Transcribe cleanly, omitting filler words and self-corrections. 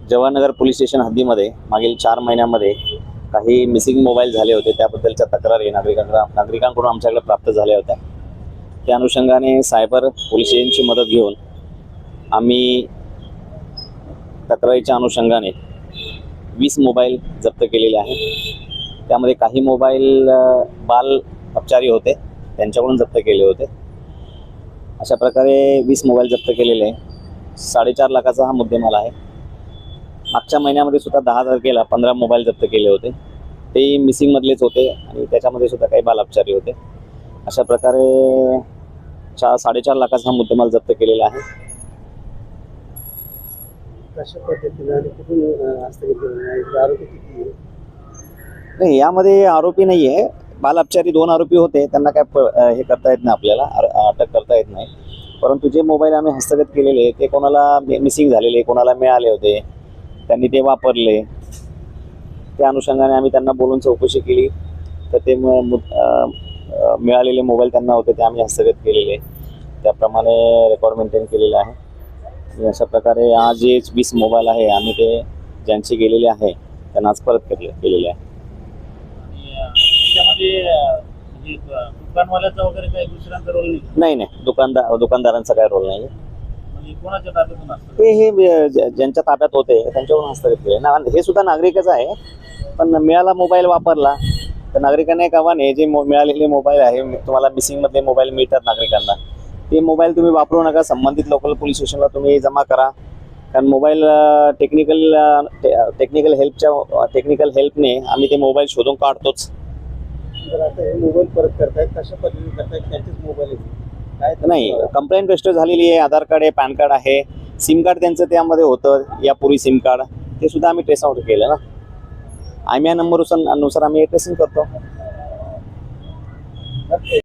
Jawahar Nagar police station हद्दीमध्ये मागील 4 महिन्यांमध्ये काही मिसिंग मोबाईल झाले होते, त्याबद्दलच्या तक्रारी नागरिकांकडून आमच्याकडे प्राप्त झाल्या होत्या। त्या अनुषंगाने सायबर पोलीस स्टेशनची मदत घेऊन आम्ही तक्रारीच्या अनुषंगाने 20 मोबाईल जप्त केलेले आहेत। त्यामध्ये काही मोबाईल बाल अपचारी होते, त्यांच्याकडून जप्त केले होते। अशा प्रकारे 20 मोबाईल जप्त केलेले 4.5 लाखाचा हा मुद्देमाल आहे। मागच्या महिन्यामध्ये सुद्धा 10 तारखेला 15 मोबाईल जप्त केले होते, ते मिसिंग मधलेच होते आणि त्याच्यामध्ये सुद्धा काही बाल अपचारी होते। अशा प्रकारे 4.5 लाखाचा हा मुद्देमाल जप्त केलेला आहे। कशा पद्धतीने आणि कुठून हस्तगत केलेला आरोपी किती आहे? नाही, यामध्ये आरोपी नाही आहे, बाल अपचारी 2 आरोपी होते, त्यांना काय हे करता येत नाही, आपल्याला अटक करता येत नाही। परंतु जे मोबाईल आम्ही हस्तगत केलेले ते कोणाला मिसिंग झालेले, कोणाला मिळाले होते, त्यांनी ते वापरले, त्या अनुषंगाने आम्ही त्यांना बोलून चौकशी केली, तर ते मिळालेले मोबाईल त्यांना होते ते आम्ही हस्तगत केलेले, त्याप्रमाणे रेकॉर्ड मेंटेन केलेलं आहे। आणि अशा प्रकारे आज जे 20 मोबाईल आहे आम्ही ते ज्यांचे गेलेले आहे त्यांना आज परत केलेले आहे। त्याच्यामध्ये म्हणजे दुकानवाल्याचा वगैरे काही दुसऱ्यांचा रोल नाही, दुकानदारांचा काय रोल नाही। म्हणजे कोणाच्या ताब्यातून असतं हे ज्यांच्या ताब्यात होते त्यांच्याकडून हस्तगत केले ना, हे सुद्धा नागरिकच आहे, पण मिळाला मोबाईल वापरला तर नागरिकांना एक आव्हान आहे, जे मिळालेले मोबाईल आहे, तुम्हाला मिसिंग मधले मोबाईल मिळतात नागरिकांना, ते मोबाईल तुम्ही वापरू नका, संबंधित लोकल पोलीस स्टेशनला तुम्ही जमा करा। कारण मोबाईल टेक्निकल हेल्पने आम्ही ते मोबाईल शोधून काढतोच। जर आता हे मोबाईल परत करतायत, कशा पद्धतीने करतायत? त्यांचेच मोबाईल काय नाही, कंप्लेंट रजिस्टर झालेली आहे, आधार कार्ड आहे, पॅन कार्ड आहे, सिम कार्ड त्यांचं त्यामध्ये होतं यापूर्वी, सिम कार्ड ते सुद्धा आम्ही ट्रेस आउट केलं ना, IMEI नंबर नुसार आम्ही ट्रेसिंग करतो।